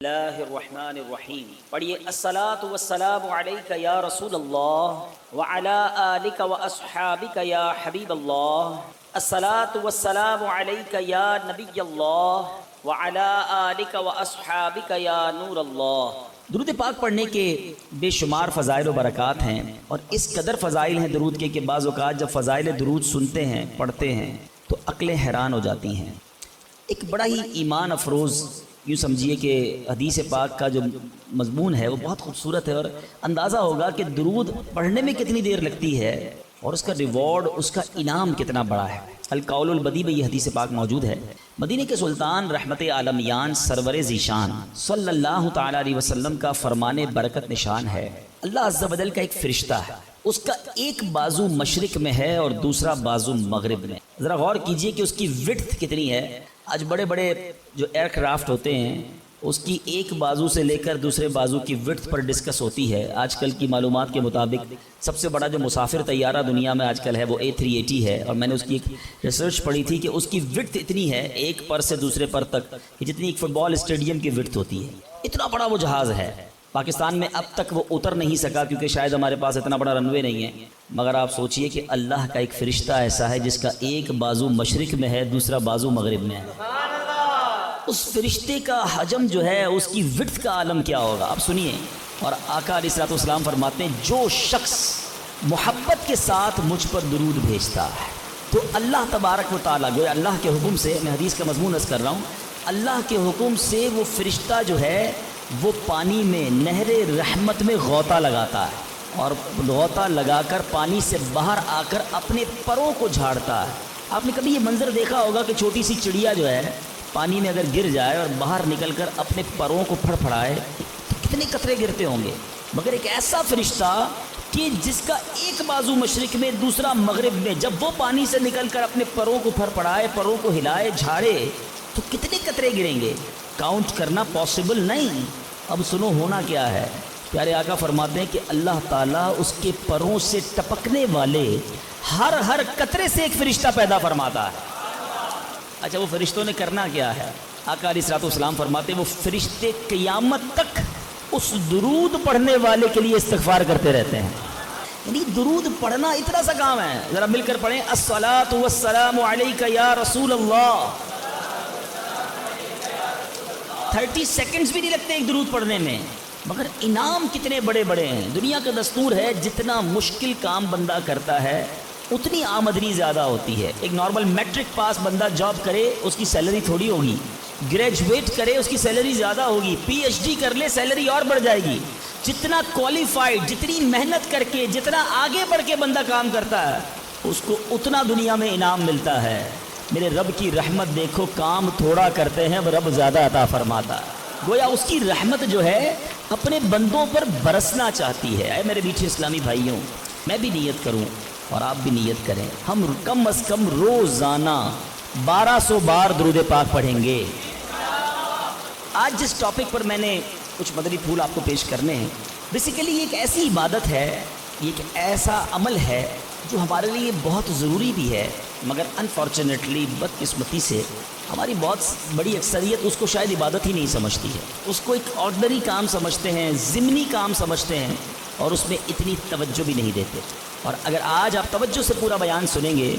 اللہ الرحمن الرحیم پڑھیے الصلاۃ والسلام علیک یا رسول اللہ وعلی آلک واصحابک یا حبیب اللہ الصلاۃ والسلام علیک یا نبی اللہ وعلی آلک واصحابک یا نور اللہ۔ درود پاک پڑھنے کے بے شمار فضائل و برکات ہیں، اور اس قدر فضائل ہیں درود کے کہ بعض اوقات جب فضائل درود سنتے ہیں پڑھتے ہیں تو عقلیں حیران ہو جاتی ہیں۔ ایک بڑا ہی ایمان افروز یوں سمجھیے کہ حدیث پاک کا جو مضمون ہے وہ بہت خوبصورت ہے، اور اندازہ ہوگا کہ درود پڑھنے میں کتنی دیر لگتی ہے اور اس کا ریوارڈ، اس کا انعام کتنا بڑا ہے۔ القول البدی میں یہ حدیث پاک موجود ہے۔ مدینے کے سلطان رحمت عالمیان سرور ذیشان صلی اللہ تعالی علیہ وسلم کا فرمان برکت نشان ہے، اللہ عز و جل کا ایک فرشتہ ہے، اس کا ایک بازو مشرق میں ہے اور دوسرا بازو مغرب میں۔ ذرا غور کیجئے کہ اس کی وڈتھ کتنی ہے۔ آج بڑے بڑے جو ایئر کرافٹ ہوتے ہیں اس کی ایک بازو سے لے کر دوسرے بازو کی وڈتھ پر ڈسکس ہوتی ہے۔ آج کل کی معلومات کے مطابق سب سے بڑا جو مسافر طیارہ دنیا میں آج کل ہے وہ A380 ہے، اور میں نے اس کی ایک ریسرچ پڑھی تھی کہ اس کی وڈتھ اتنی ہے ایک پر سے دوسرے پر تک کہ جتنی ایک فٹ بال اسٹیڈیم کی وڈتھ ہوتی ہے، اتنا بڑا وہ جہاز ہے۔ پاکستان میں اب تک وہ اتر نہیں سکا کیونکہ شاید ہمارے پاس اتنا بڑا رن وے نہیں ہے، مگر آپ سوچئے کہ اللہ کا ایک فرشتہ ایسا ہے جس کا ایک بازو مشرق میں ہے دوسرا بازو مغرب میں ہے۔ اس فرشتے کا حجم جو ہے، اس کی وڈتھ کا عالم کیا ہوگا، آپ سنیے۔ اور آقا علیہ الصلوۃ والسلام فرماتے ہیں جو شخص محبت کے ساتھ مجھ پر درود بھیجتا ہے تو اللہ تبارک و تعالیٰ، گویا اللہ کے حکم سے، میں حدیث کا مضمون عرض کر رہا ہوں، اللہ کے حکم سے وہ فرشتہ جو ہے وہ پانی میں نہر رحمت میں غوطہ لگاتا ہے، اور غوطہ لگا کر پانی سے باہر آ کر اپنے پروں کو جھاڑتا ہے۔ آپ نے کبھی یہ منظر دیکھا ہوگا کہ چھوٹی سی چڑیا جو ہے پانی میں اگر گر جائے اور باہر نکل کر اپنے پروں کو پھڑ پھڑائے تو کتنے قطرے گرتے ہوں گے، مگر ایک ایسا فرشتہ کہ جس کا ایک بازو مشرق میں دوسرا مغرب میں، جب وہ پانی سے نکل کر اپنے پروں کو پھڑ پھڑائے، پروں کو ہلائے جھاڑے تو کتنے قطرے گریں گے، کاؤنٹ کرنا پاسبل نہیں۔ اب سنو ہونا کیا ہے، پیارے آقا فرماتے ہیں کہ اللہ تعالیٰ اس کے پروں سے ٹپکنے والے ہر قطرے سے ایک فرشتہ پیدا فرماتا ہے۔ اچھا وہ فرشتوں نے کرنا کیا ہے؟ آقا علیہ الصلوۃ والسلام فرماتے ہیں وہ فرشتے قیامت تک اس درود پڑھنے والے کے لیے استغفار کرتے رہتے ہیں۔ یعنی درود پڑھنا اتنا سا کام ہے، ذرا مل کر پڑھیں الصلاۃ والسلام علیک یا رسول اللہ۔ 30 سیکنڈز بھی نہیں لگتے ایک درود پڑھنے میں، مگر انعام کتنے بڑے بڑے ہیں۔ دنیا کا دستور ہے جتنا مشکل کام بندہ کرتا ہے اتنی آمدنی زیادہ ہوتی ہے۔ ایک نارمل میٹرک پاس بندہ جاب کرے اس کی سیلری تھوڑی ہوگی، گریجویٹ کرے اس کی سیلری زیادہ ہوگی، PhD کر لے سیلری اور بڑھ جائے گی۔ جتنا کوالیفائڈ، جتنی محنت کر کے، جتنا آگے بڑھ کے بندہ کام کرتا ہے اس کو اتنا دنیا میں انعام ملتا ہے۔ میرے رب کی رحمت دیکھو، کام تھوڑا کرتے ہیں وہ رب زیادہ عطا فرماتا ہے۔ گویا اس کی رحمت جو ہے اپنے بندوں پر برسنا چاہتی ہے۔ اے میرے میٹھے اسلامی بھائیوں، میں بھی نیت کروں اور آپ بھی نیت کریں، ہم کم از کم روزانہ 1200 بار درود پاک پڑھیں گے۔ آج جس ٹاپک پر میں نے کچھ مدنی پھول آپ کو پیش کرنے ہیں، بیسیکلی یہ ایک ایسی عبادت ہے، یہ ایک ایسا عمل ہے جو ہمارے لیے بہت ضروری بھی ہے، مگر انفارچونیٹلی بدقسمتی سے ہماری بہت بڑی اکثریت اس کو شاید عبادت ہی نہیں سمجھتی ہے، اس کو ایک آرڈنری کام سمجھتے ہیں، ضمنی کام سمجھتے ہیں، اور اس میں اتنی توجہ بھی نہیں دیتے۔ اور اگر آج آپ توجہ سے پورا بیان سنیں گے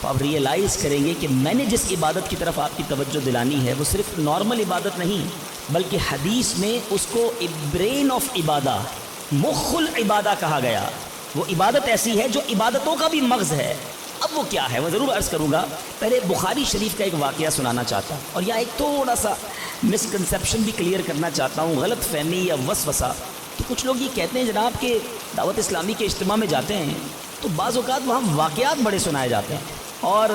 تو آپ ریئلائز کریں گے کہ میں نے جس عبادت کی طرف آپ کی توجہ دلانی ہے وہ صرف نارمل عبادت نہیں، بلکہ حدیث میں اس کو برین آف عبادہ، مخ العبادہ کہا گیا۔ وہ عبادت ایسی ہے جو عبادتوں کا بھی مغز ہے۔ اب وہ کیا ہے وہ ضرور عرض کروں گا، پہلے بخاری شریف کا ایک واقعہ سنانا چاہتا ہوں، اور یہاں ایک تھوڑا سا مسکنسیپشن بھی کلیئر کرنا چاہتا ہوں، غلط فہمی یا وسوسہ۔ کہ کچھ لوگ یہ کہتے ہیں جناب کہ دعوت اسلامی کے اجتماع میں جاتے ہیں تو بعض اوقات وہاں واقعات بڑے سنائے جاتے ہیں، اور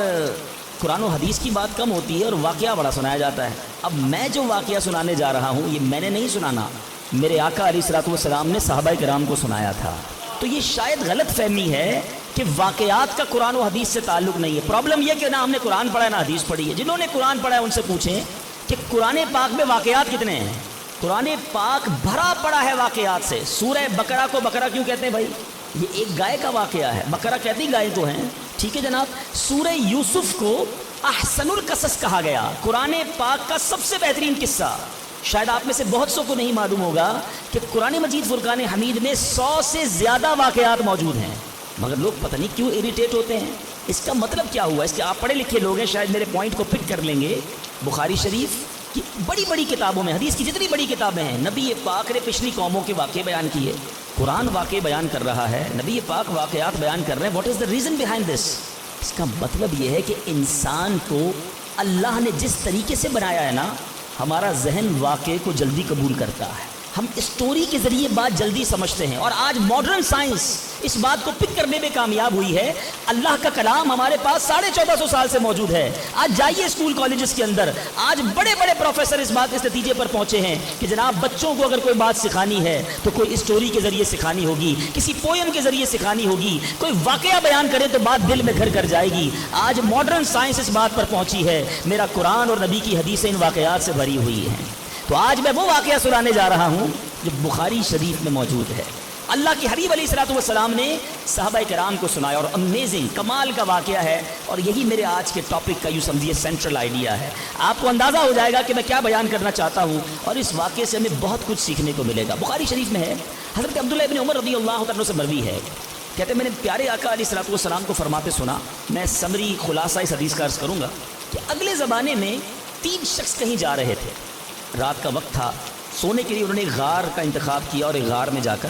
قرآن و حدیث کی بات کم ہوتی ہے اور واقعہ بڑا سنایا جاتا ہے۔ اب میں جو واقعہ سنانے جا رہا ہوں یہ میں نے نہیں سنانا، میرے آقا علیہ الصلوۃ والسلام نے صحابہ کرام کو سنایا تھا۔ تو یہ شاید غلط فہمی ہے کہ واقعات کا قرآن و حدیث سے تعلق نہیں ہے۔ پرابلم یہ کہ نہ ہم نے قرآن پڑھا ہے نہ حدیث پڑھی ہے۔ جنہوں نے قرآن پڑھا ہے ان سے پوچھیں کہ قرآن پاک میں واقعات کتنے ہیں۔ قرآن پاک بھرا پڑا ہے واقعات سے۔ سورہ بقرہ کو بقرہ کیوں کہتے ہیں بھائی؟ یہ ایک گائے کا واقعہ ہے، بقرہ کہتی گائے کو ہیں، ٹھیک ہے جناب۔ سورہ یوسف کو احسن القصص کہا گیا، قرآن پاک کا سب سے بہترین قصہ۔ شاید آپ میں سے بہت سو کو نہیں معلوم ہوگا کہ قرآن مجید فرقان حمید میں 100 سے زیادہ واقعات موجود ہیں، مگر لوگ پتہ نہیں کیوں اریٹیٹ ہوتے ہیں۔ اس کا مطلب کیا ہوا؟ اس کے آپ پڑھے لکھے لوگ ہیں، شاید میرے پوائنٹ کو پک کر لیں گے۔ بخاری شریف کی بڑی بڑی کتابوں میں، حدیث کی جتنی بڑی کتابیں ہیں، نبی پاک نے پچھلی قوموں کے واقعے بیان کیے۔ قرآن واقعے بیان کر رہا ہے، نبی پاک واقعات بیان کر رہے ہیں۔ What is the reason behind this? اس کا مطلب یہ ہے کہ انسان کو اللہ نے جس طریقے سے بنایا ہے نا، ہمارا ذہن واقعے کو جلدی قبول کرتا ہے، ہم اسٹوری کے ذریعے بات جلدی سمجھتے ہیں، اور آج ماڈرن سائنس اس بات کو پک کرنے میں کامیاب ہوئی ہے۔ اللہ کا کلام ہمارے پاس 1450 سال سے موجود ہے۔ آج جائیے اسکول کالجز کے اندر، آج بڑے بڑے پروفیسر اس نتیجے پر پہنچے ہیں کہ جناب بچوں کو اگر کوئی بات سکھانی ہے تو کوئی اسٹوری کے ذریعے سکھانی ہوگی، کسی پوئم کے ذریعے سکھانی ہوگی، کوئی واقعہ بیان کرے تو بات دل میں گھر کر جائے گی۔ آج ماڈرن سائنس اس بات پر پہنچی ہے، میرا قرآن اور نبی کی حدیثیں ان واقعات سے بھری ہوئی ہیں۔ تو آج میں وہ واقعہ سنانے جا رہا ہوں جو بخاری شریف میں موجود ہے۔ اللہ کے حبیب علیہ الصلوۃ والسلام نے صحابہ کرام کو سنایا، اور امیزنگ کمال کا واقعہ ہے، اور یہی میرے آج کے ٹاپک کا یوں سمجھیے سینٹرل آئیڈیا ہے۔ آپ کو اندازہ ہو جائے گا کہ میں کیا بیان کرنا چاہتا ہوں، اور اس واقعے سے ہمیں بہت کچھ سیکھنے کو ملے گا۔ بخاری شریف میں ہے، حضرت عبداللہ ابن عمر رضی اللہ عنہ سے مروی ہے، کہتے ہیں میں نے پیارے آقا علیہ الصلوۃ والسلام کو فرماتے سنا۔ میں سمری خلاصہ اس حدیث کا عرض کروں گا کہ اگلے زمانے میں 3 شخص کہیں جا رہے تھے، رات کا وقت تھا، سونے کے لیے انہوں نے غار کا انتخاب کیا، اور ایک غار میں جا کر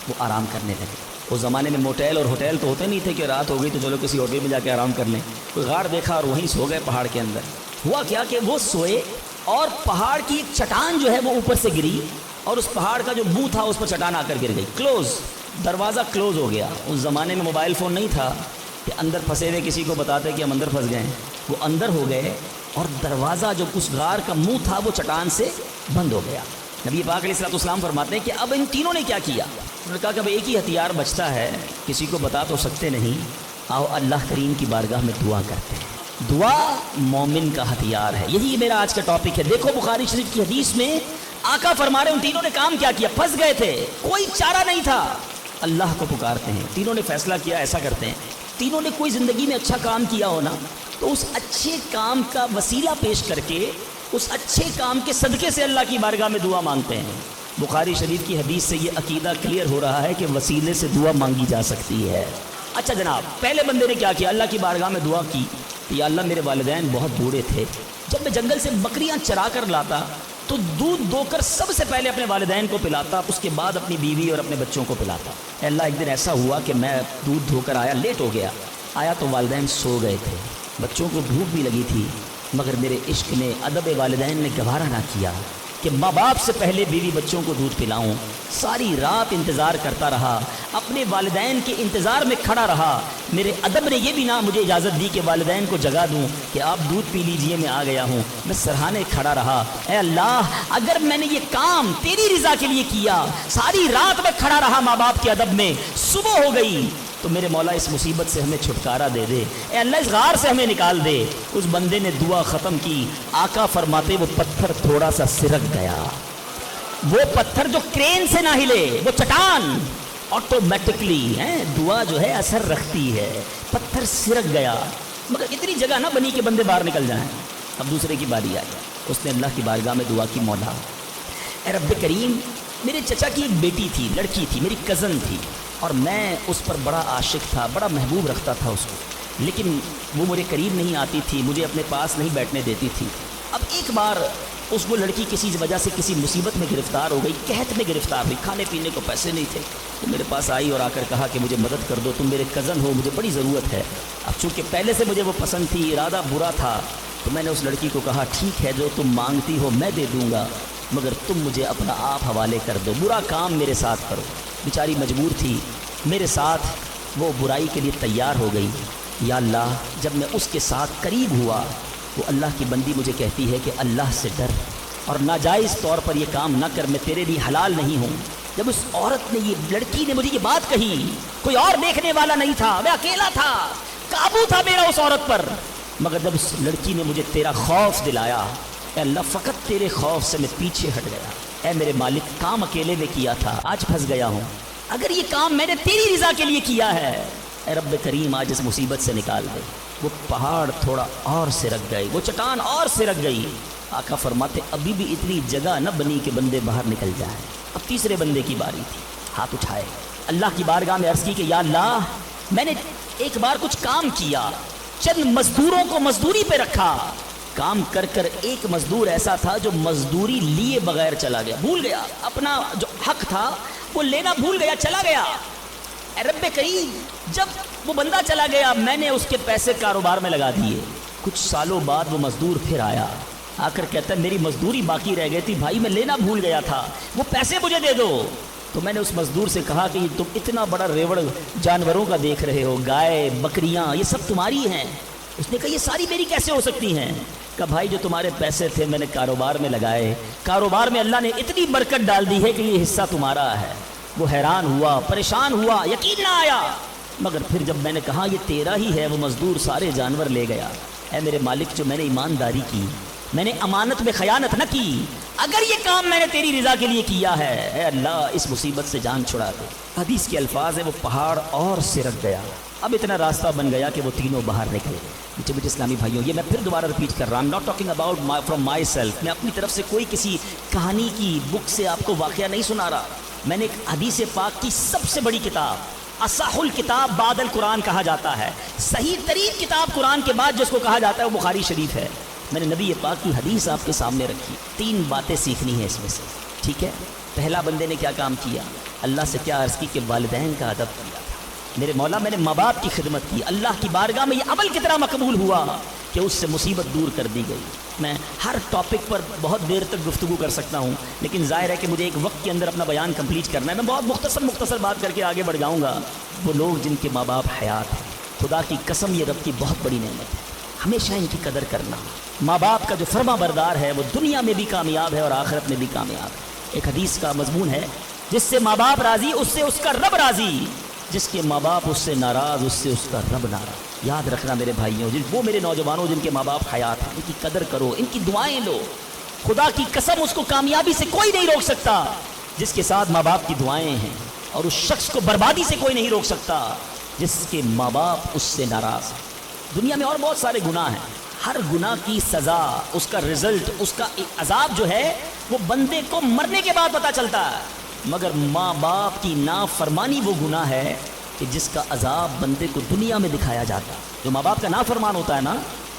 وہ آرام کرنے لگے۔ اس زمانے میں موٹیل اور ہوٹل تو ہوتے نہیں تھے کہ رات ہو گئی تو چلو کسی ہوٹل میں جا کے آرام کر لیں۔ کوئی غار دیکھا اور وہیں سو گئے پہاڑ کے اندر۔ ہوا کیا کہ وہ سوئے اور پہاڑ کی ایک چٹان جو ہے وہ اوپر سے گری، اور اس پہاڑ کا جو منہ تھا اس پر چٹان آ کر گر گئی۔ کلوز، دروازہ کلوز ہو گیا۔ اس زمانے میں موبائل فون نہیں تھا کہ اندر پھنسے ہوئے کسی کو بتاتے کہ ہم اندر پھنس گئے۔ وہ اندر ہو گئے، اور دروازہ جو اس غار کا منہ تھا وہ چٹان سے بند ہو گیا۔ نبی پاک علیہ الصلوۃ والسلام فرماتے ہیں کہ اب ان تینوں نے کیا کیا؟ انہوں نے کہا کہ اب ایک ہی ہتھیار بچتا ہے، کسی کو بتا تو سکتے نہیں، آؤ اللہ کریم کی بارگاہ میں دعا کرتے ہیں۔ دعا مومن کا ہتھیار ہے۔ یہی میرا آج کا ٹاپک ہے۔ دیکھو بخاری شریف کی حدیث میں آقا فرما رہے ہیں ان تینوں نے کام کیا کیا؟ پھنس گئے تھے، کوئی چارہ نہیں تھا، اللہ کو پکارتے ہیں۔ تینوں نے فیصلہ کیا ایسا کرتے ہیں۔ تینوں نے کوئی زندگی میں اچھا کام کیا ہونا، تو اس اچھے کام کا وسیلہ پیش کر کے اس اچھے کام کے صدقے سے اللہ کی بارگاہ میں دعا مانگتے ہیں۔ بخاری شریف کی حدیث سے یہ عقیدہ کلیئر ہو رہا ہے کہ وسیلے سے دعا مانگی جا سکتی ہے۔ اچھا جناب، پہلے بندے نے کیا کیا؟ اللہ کی بارگاہ میں دعا کی کہ یا اللہ میرے والدین بہت بوڑھے تھے، جب میں جنگل سے بکریاں چرا کر لاتا تو دودھ دو کر سب سے پہلے اپنے والدین کو پلاتا، اس کے بعد اپنی بیوی اور اپنے بچوں کو پلاتا۔ اے اللہ ایک دن ایسا ہوا کہ میں دودھ دھو کر آیا، لیٹ ہو گیا، آیا تو والدین سو گئے تھے، بچوں کو بھوک بھی لگی تھی، مگر میرے عشق نے، ادب والدین نے گوارا نہ کیا کہ ماں باپ سے پہلے بیوی بچوں کو دودھ پلاؤں۔ ساری رات انتظار کرتا رہا، اپنے والدین کے انتظار میں کھڑا رہا۔ میرے ادب نے یہ بھی نہ مجھے اجازت دی کہ والدین کو جگا دوں کہ آپ دودھ پی لیجئے، میں آ گیا ہوں۔ میں سرہانے کھڑا رہا، اے اللہ اگر میں نے یہ کام تیری رضا کے لیے کیا، ساری رات میں کھڑا رہا ماں باپ کے ادب میں، صبح ہو گئی تو میرے مولا اس مصیبت سے ہمیں چھٹکارا دے دے، اے اللہ اس غار سے ہمیں نکال دے۔ اس بندے نے دعا ختم کی، آقا فرماتے وہ پتھر تھوڑا سا سرک گیا۔ وہ پتھر جو کرین سے نہ ہلے، وہ چٹان آٹومیٹکلی دعا جو ہے اثر رکھتی ہے، پتھر سرک گیا، مگر اتنی جگہ نہ بنی کہ بندے باہر نکل جائیں۔ اب دوسرے کی باری آئی، اس نے اللہ کی بارگاہ میں دعا کی، مولا اے رب کریم، میرے چچا کی ایک بیٹی تھی، لڑکی تھی، میری کزن تھی، اور میں اس پر بڑا عاشق تھا، بڑا محبوب رکھتا تھا اس کو، لیکن وہ میرے قریب نہیں آتی تھی، مجھے اپنے پاس نہیں بیٹھنے دیتی تھی۔ اب ایک بار اس وہ لڑکی کسی وجہ سے کسی مصیبت میں گرفتار ہو گئی، قحط میں گرفتار ہوئی، کھانے پینے کو پیسے نہیں تھے، تو میرے پاس آئی اور آ کر کہا کہ مجھے مدد کر دو، تم میرے کزن ہو، مجھے بڑی ضرورت ہے۔ اب چونکہ پہلے سے مجھے وہ پسند تھی، ارادہ برا تھا، تو میں نے اس لڑکی کو کہا ٹھیک ہے جو تم مانگتی ہو میں دے دوں گا، مگر تم مجھے اپنا آپ حوالے کر دو، برا کام میرے ساتھ کرو۔ بیچاری مجبور تھی، میرے ساتھ وہ برائی کے لیے تیار ہو گئی۔ یا اللہ جب میں اس کے ساتھ قریب ہوا، وہ اللہ کی بندی مجھے کہتی ہے کہ اللہ سے ڈر اور ناجائز طور پر یہ کام نہ کر، میں تیرے لیے حلال نہیں ہوں۔ جب اس عورت نے، یہ لڑکی نے مجھے یہ بات کہی، کوئی اور دیکھنے والا نہیں تھا، میں اکیلا تھا، قابو تھا میرا اس عورت پر، مگر جب اس لڑکی نے مجھے تیرا خوف دلایا، اے اللہ فقط تیرے خوف سے میں پیچھے ہٹ گیا۔ اے میرے مالک کام اکیلے میں کیا تھا، آج پھنس گیا ہوں، اگر یہ کام میں نے تیری رضا کے لیے کیا ہے، اے رب کریم آج اس مصیبت سے نکال دے۔ وہ پہاڑ تھوڑا اور سرک گئے، وہ چٹان اور سرک گئی، آقا فرماتے ابھی بھی اتنی جگہ نہ بنی کہ بندے باہر نکل جائیں. اب تیسرے بندے کی باری تھی. ہاتھ اٹھائے, اللہ کی بارگاہ میں عرض کی کہ یا اللہ, میں نے ایک بار کچھ کام کیا, چند مزدوروں کو مزدوری پہ رکھا, کام کر کر ایک مزدور ایسا تھا جو مزدوری لیے بغیر چلا گیا, بھول گیا اپنا جو حق تھا وہ لینا بھول گیا, چلا گیا. اے رب کریم, جب وہ بندہ چلا گیا میں نے اس کے پیسے کاروبار میں لگا دیے. کچھ سالوں بعد وہ مزدور پھر آیا, آ کر کہتا ہے میری مزدوری باقی رہ گئی تھی بھائی, میں لینا بھول گیا تھا, وہ پیسے مجھے دے دو. تو میں نے اس مزدور سے کہا کہ تم اتنا بڑا ریوڑ جانوروں کا دیکھ رہے ہو, گائے بکریاں یہ سب تمہاری ہیں. اس نے کہا یہ ساری میری کیسے ہو سکتی ہیں؟ کہ بھائی جو تمہارے پیسے تھے میں نے کاروبار میں لگائے, کاروبار میں اللہ نے اتنی برکت ڈال دی ہے کہ یہ حصہ تمہارا ہے. وہ حیران ہوا, پریشان ہوا, یقین نہ آیا. مگر پھر جب میں نے کہا یہ تیرا ہی ہے, وہ مزدور سارے جانور لے گیا. اے میرے مالک, جو میں نے ایمانداری کی, میں نے امانت میں خیانت نہ کی, اگر یہ کام میں نے تیری رضا کے لیے کیا ہے, اے اللہ اس مصیبت سے جان چھڑا دے. حدیث کے الفاظ ہیں وہ پہاڑ اور سرک گیا. اب اتنا راستہ بن گیا کہ وہ تینوں باہر نکلے. میٹھے میٹھے اسلامی بھائیوں, یہ میں پھر دوبارہ ریپیٹ کر رہا ہوں, not talking about from my self, میں اپنی طرف سے کوئی کسی کہانی کی بک سے آپ کو واقعہ نہیں سنا رہا. میں نے ایک حدیث پاک کی سب سے بڑی کتاب, اصح الکتاب بعد القرآن کہا جاتا ہے, صحیح ترین کتاب قرآن کے بعد جس کو کہا جاتا ہے وہ بخاری شریف ہے. میں نے نبی پاک کی حدیث آپ کے سامنے رکھی. 3 باتیں سیکھنی ہیں اس میں سے, ٹھیک ہے؟ پہلا بندے نے کیا کام کیا, اللہ سے کیا عرض کی کہ والدین کا ادب کیا تھا. میرے مولا میں نے ماں باپ کی خدمت کی. اللہ کی بارگاہ میں یہ عمل کتنا مقبول ہوا کہ اس سے مصیبت دور کر دی گئی. میں ہر ٹاپک پر بہت دیر تک گفتگو کر سکتا ہوں, لیکن ظاہر ہے کہ مجھے ایک وقت کے اندر اپنا بیان کمپلیٹ کرنا ہے. میں بہت مختصر بات کر کے آگے بڑھ جاؤں گا. وہ لوگ جن کے ماں باپ حیات ہیں, خدا کی قسم یہ رب کی بہت بڑی نعمت ہے, ہمیشہ ان کی قدر کرنا. ماں باپ کا جو فرما بردار ہے وہ دنیا میں بھی کامیاب ہے اور آخرت میں بھی کامیاب ہے. ایک حدیث کا مضمون ہے, جس سے ماں باپ راضی اس سے اس کا رب راضی, جس کے ماں باپ اس سے ناراض اس سے اس کا رب ناراض. یاد رکھنا میرے بھائیوں, وہ میرے نوجوانوں جن کے ماں باپ حیات ہیں, ان کی قدر کرو, ان کی دعائیں لو. خدا کی قسم اس کو کامیابی سے کوئی نہیں روک سکتا جس کے ساتھ ماں باپ کی دعائیں ہیں, اور اس شخص کو بربادی سے کوئی نہیں روک سکتا جس کے ماں باپ اس سے ناراض ہیں. دنیا میں اور بہت سارے گناہ ہیں, ہر گناہ کی سزا, اس کا رزلٹ, اس کا عذاب جو ہے وہ بندے کو مرنے کے بعد پتہ چلتا ہے. مگر ماں باپ کی نافرمانی وہ گناہ ہے کہ جس کا عذاب بندے کو دنیا میں دکھایا جاتا ہے. جو ماں باپ کا نافرمان ہوتا ہے نا,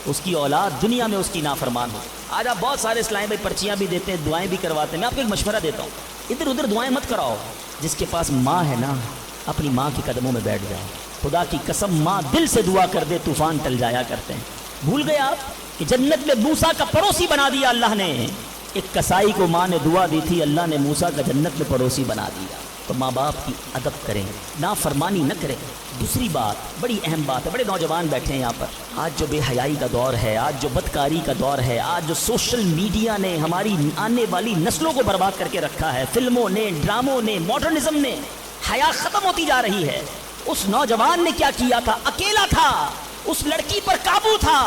اس کی اولاد دنیا میں اس کی نافرمان ہو. آج آپ بہت سارے اسلام بھائی پرچیاں بھی دیتے ہیں, دعائیں بھی کرواتے ہیں. میں آپ کو ایک مشورہ دیتا ہوں, ادھر ادھر دعائیں مت کراؤ. جس کے پاس ماں ہے نا, اپنی ماں کے قدموں میں بیٹھ جائے. خدا کی قسم ماں دل سے دعا کر دے, طوفان ٹل جایا کرتے ہیں. بھول گئے آپ کہ جنت میں موسیٰ کا پڑوسی بنا دیا اللہ نے. ایک کسائی کو ماں نے دعا دی تھی, اللہ نے موسیٰ کا جنت میں پڑوسی بنا دیا. تو ماں باپ کی ادب کریں, نافرمانی نہ کریں. دوسری بات, بڑی اہم بات ہے, بڑے نوجوان بیٹھے ہیں یہاں پر. آج جو بے حیائی کا دور ہے, آج جو بدکاری کا دور ہے, آج جو سوشل میڈیا نے ہماری آنے والی نسلوں کو برباد کر کے رکھا ہے, فلموں نے, ڈراموں نے, ماڈرنزم نے, حیا ختم ہوتی جا رہی ہے. اس نوجوان نے کیا کیا تھا, اکیلا تھا, اس لڑکی پر قابو تھا,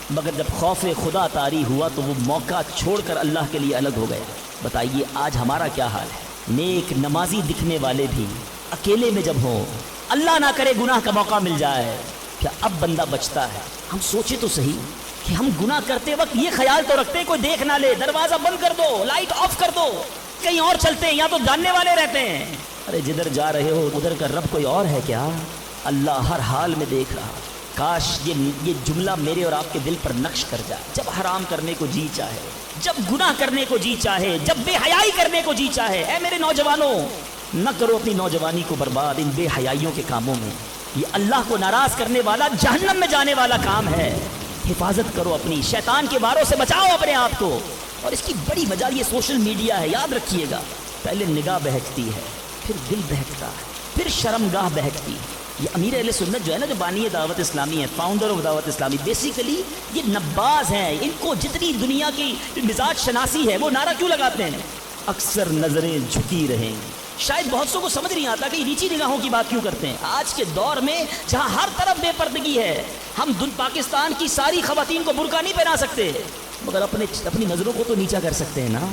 مگر جب خوف خدا طاری ہوا تو وہ موقع چھوڑ کر اللہ کے لیے الگ ہو گئے. بتائیے آج ہمارا کیا حال ہے. نیک نمازی دکھنے والے بھی اکیلے میں جب ہوں, اللہ نہ کرے گناہ کا موقع مل جائے, کیا اب بندہ بچتا ہے؟ ہم سوچے تو صحیح کہ ہم گناہ کرتے وقت یہ خیال تو رکھتے کوئی دیکھ نہ لے, دروازہ بند کر دو, لائٹ آف کر دو, کہیں اور چلتے ہیں, یا تو جاننے والے رہتے ہیں. ارے جدھر جا رہے ہو ادھر کا رب کوئی اور ہے کیا؟ اللہ ہر حال میں دیکھ رہا. کاش یہ جملہ میرے اور آپ کے دل پر نقش کر جائے. جب حرام کرنے کو جی چاہے, جب گناہ کرنے کو جی چاہے, جب بے حیائی کرنے کو جی چاہے, اے میرے نوجوانوں نہ کرو اپنی نوجوانی کو برباد ان بے حیائیوں کے کاموں میں. یہ اللہ کو ناراض کرنے والا, جہنم میں جانے والا کام ہے. حفاظت کرو اپنی, شیطان کے واروں سے بچاؤ اپنے آپ کو. اور اس کی بڑی وجہ یہ سوشل میڈیا ہے. یاد رکھیے گا, پہلے نگاہ بہکتی ہے, پھر دل بہکتا ہے, پھر شرمگاہ بہکتی ہے. یہ امیر اہل سنت جو ہے نا, جو بانی دعوت اسلامی ہے, فاؤنڈر آف دعوت اسلامی, بیسیکلی یہ نباز ہیں. ان کو جتنی دنیا کی مزاج شناسی ہے وہ نعرہ کیوں لگاتے ہیں, اکثر نظریں جھکی رہیں. شاید بہت سو کو سمجھ نہیں آتا کہ یہ نیچی نگاہوں کی بات کیوں کرتے ہیں. آج کے دور میں جہاں ہر طرف بے پردگی ہے, ہم پاکستان کی ساری خواتین کو برقع نہیں پہنا سکتے, مگر اپنی نظروں کو تو نیچا کر سکتے ہیں نا,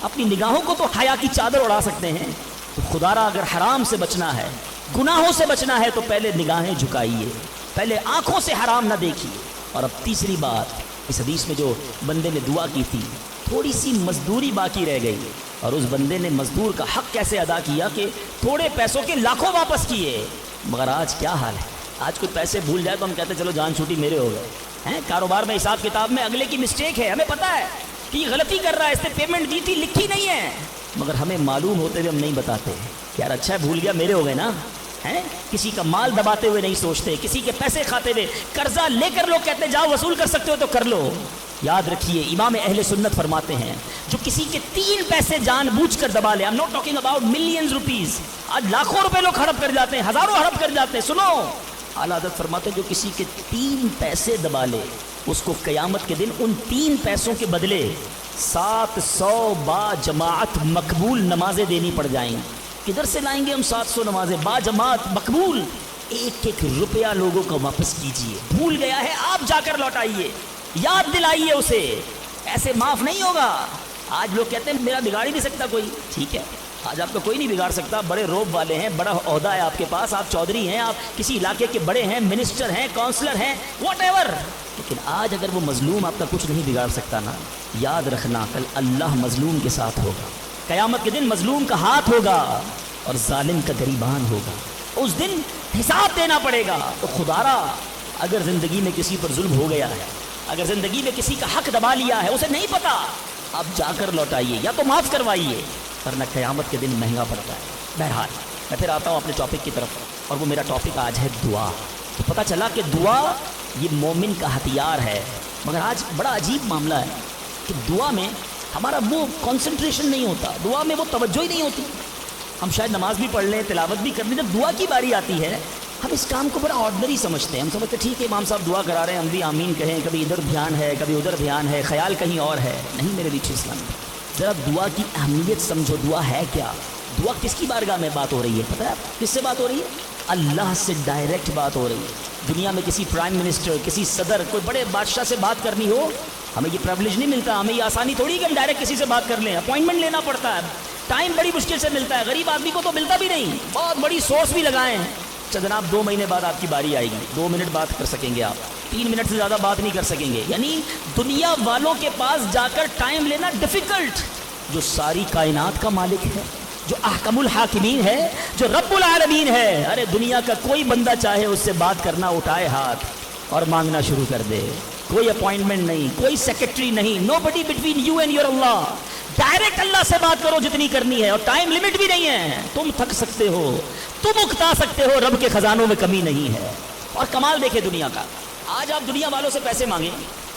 اپنی نگاہوں کو تو حیا کی چادر اڑا سکتے ہیں. تو خدا را اگر حرام سے بچنا ہے, گناہوں سے بچنا ہے, تو پہلے نگاہیں جھکائیے, پہلے آنکھوں سے حرام نہ دیکھیے. اور اب تیسری بات, اس حدیث میں جو بندے نے دعا کی تھی تھوڑی سی مزدوری باقی رہ گئی اور اس بندے نے مزدور کا حق کیسے ادا کیا کہ تھوڑے پیسوں کے لاکھوں واپس کیے. مگر آج کیا حال ہے؟ آج کوئی پیسے بھول جائے تو ہم کہتے ہیں چلو جان چھوٹی میرے ہو گئے ہیں. کاروبار میں حساب کتاب میں اگلے کی مسٹیک ہے, ہمیں پتہ ہے کہ یہ غلطی کر رہا ہے, اس نے پیمنٹ دی تھی لکھی نہیں ہے, مگر ہمیں معلوم ہوتے ہوئے ہم نہیں بتاتے. یار اچھا ہے بھول گیا میرے ہو گئے نا. کسی کا مال دباتے ہوئے نہیں سوچتے, کسی کے پیسے کھاتے ہوئے. قرضہ لے کر لوگ کہتے ہیں جاؤ وصول کر سکتے ہو تو کر لو. یاد رکھیے امام اہل سنت فرماتے ہیں جو کسی کے 3 پیسے جان بوجھ کر دبا لے, I'm not talking about millions rupees, آج لاکھوں روپے لوگ ہڑپ کر جاتے ہیں, ہزاروں ہڑپ کر جاتے ہیں. سنو, اعلیٰ حضرت فرماتے ہیں جو کسی کے 3 پیسے دبا لے اس کو قیامت کے دن ان 3 پیسوں کے بدلے 700 با جماعت مقبول نمازیں دینی پڑ جائیں. کدھر سے لائیں گے ہم 700 نمازیں با جماعت مقبول؟ ایک ایک روپیہ لوگوں کا واپس کیجئے. بھول گیا ہے آپ جا کر لوٹائیے, یاد دلائیے اسے, ایسے معاف نہیں ہوگا. آج لوگ کہتے ہیں میرا بگاڑ ہی نہیں سکتا کوئی. ٹھیک ہے, آج آپ کو کوئی نہیں بگاڑ سکتا, بڑے روب والے ہیں, بڑا عہدہ ہے آپ کے پاس, آپ چودھری ہیں, آپ کسی علاقے کے بڑے ہیں, منسٹر ہیں, کونسلر ہیں, واٹ ایور. لیکن آج اگر وہ مظلوم آپ کا کچھ نہیں بگاڑ سکتا نا, یاد رکھنا کل اللہ مظلوم کے ساتھ ہوگا. قیامت کے دن مظلوم کا ہاتھ ہوگا اور ظالم کا گریبان ہوگا. اس دن حساب دینا پڑے گا. تو خدا را اگر زندگی میں کسی پر ظلم ہو گیا ہے, اگر زندگی میں کسی کا حق دبا لیا ہے, اسے نہیں پتا, آپ جا کر لوٹائیے یا تو معاف کروائیے, ورنہ قیامت کے دن مہنگا پڑتا ہے. بہرحال میں پھر آتا ہوں اپنے ٹاپک کی طرف, اور وہ میرا ٹاپک آج ہے دعا. تو پتہ چلا کہ دعا یہ مومن کا ہتھیار ہے. مگر آج بڑا عجیب معاملہ ہے کہ دعا میں ہمارا وہ کنسنٹریشن نہیں ہوتا, دعا میں وہ توجہ ہی نہیں ہوتی. ہم شاید نماز بھی پڑھ لیں, تلاوت بھی کر لیں, جب دعا کی باری آتی ہے ہم اس کام کو بڑا آرڈنری سمجھتے ہیں. ہم سمجھتے ہیں ٹھیک ہے امام صاحب دعا کرا رہے ہیں, ہم بھی آمین کہیں, کبھی ادھر دھیان ہے, کبھی ادھر دھیان ہے, خیال کہیں اور ہے. نہیں میرے میٹھے اسلام, ذرا دعا کی اہمیت سمجھو. دعا ہے کیا؟ دعا کس کی بارگاہ میں بات ہو رہی ہے؟ پتہ ہے کس سے بات ہو رہی ہے؟ اللہ سے ڈائریکٹ بات ہو رہی ہے. دنیا میں کسی پرائم منسٹر, کسی صدر, کوئی بڑے بادشاہ سے بات کرنی ہو, ہمیں یہ پریولیج نہیں ملتا, ہمیں یہ آسانی تھوڑی کہ ہم ڈائریکٹ کسی سے بات کر لیں. اپوائنٹمنٹ لینا پڑتا ہے, ٹائم بڑی مشکل سے ملتا ہے, غریب آدمی کو تو ملتا بھی نہیں, بہت بڑی سورس بھی لگائیں. اچھا جناب 2 مہینے بعد آپ کی باری آئے گی, 2 منٹ بات کر سکیں گے آپ, 3 منٹ سے زیادہ بات نہیں کر سکیں گے. یعنی دنیا والوں کے پاس جا کر ٹائم لینا ڈیفیکلٹ. جو ساری کائنات کا مالک ہے, جو احکم الحاکمین ہے, جو رب العالمین ہے, ارے دنیا کا کوئی بندہ چاہے اس سے بات کرنا اٹھائے ہاتھ اور مانگنا شروع کر دے. کوئی اپوائنٹمنٹ نہیں, کوئی سیکرٹری نہیں, no buddy between you and your اللہ. ڈائریکٹ اللہ سے بات کرو جتنی کرنی ہے, اور ٹائم لمٹ بھی نہیں ہے. تم تھک سکتے ہو, تم اکتا سکتے ہو, رب کے خزانوں میں کمی نہیں ہے. اور کمال دیکھے دنیا کا, آج آپ دنیا والوں سے پیسے مانگیں,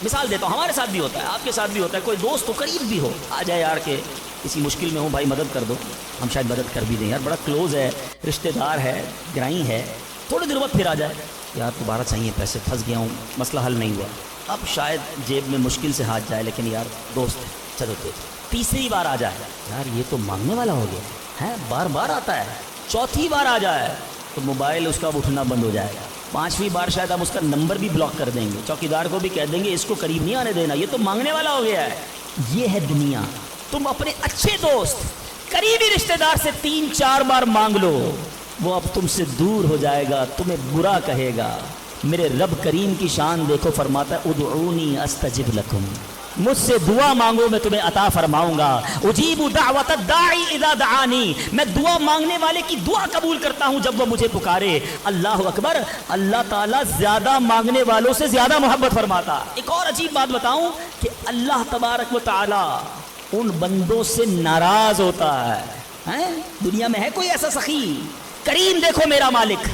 مثال دیتا ہوں, ہمارے ساتھ بھی ہوتا ہے, آپ کے ساتھ بھی ہوتا ہے, کوئی دوست تو قریب بھی ہو, آ جائے یار کہ کسی مشکل میں ہوں بھائی مدد کر دو, ہم شاید مدد کر بھی دیں, یار بڑا کلوز ہے, رشتہ دار ہے, گرائی ہے, تھوڑی دیر بعد پھر آ جائے یار دوبارہ چاہیے پیسے, پھنس گیا ہوں, مسئلہ حل نہیں ہوا. اب شاید جیب میں مشکل سے ہاتھ جائے, لیکن یار دوست ہے, چلو دے. تیسری بار آ جائے, یار یہ تو مانگنے والا ہو گیا ہے, بار بار آتا ہے. چوتھی بار آ جائے تو موبائل اس کا اٹھنا بند ہو جائے گا. 5ویں بار شاید ہم اس کا نمبر بھی بلاک کر دیں گے, چوکیدار کو بھی کہہ دیں گے اس کو قریب نہیں آنے دینا, یہ تو مانگنے والا ہو گیا ہے. یہ ہے دنیا. تم اپنے اچھے دوست, قریبی رشتہ دار سے 3-4 بار مانگ لو, وہ اب تم سے دور ہو جائے گا, تمہیں برا کہے گا. میرے رب کریم کی شان دیکھو, فرماتا ہے ادعونی استجب لکم, مجھ سے دعا مانگو میں تمہیں عطا فرماؤں گا. اجیب دعوت الداعی اذا دعانی, میں دعا مانگنے والے کی دعا قبول کرتا ہوں جب وہ مجھے پکارے. اللہ اکبر, اللہ تعالیٰ زیادہ مانگنے والوں سے زیادہ محبت فرماتا. ایک اور عجیب بات بتاؤں کہ اللہ تبارک و تعالیٰ ان بندوں سے ناراض ہوتا ہے. دنیا میں ہے کوئی ایسا سخی, کریم دیکھو میرا مالک,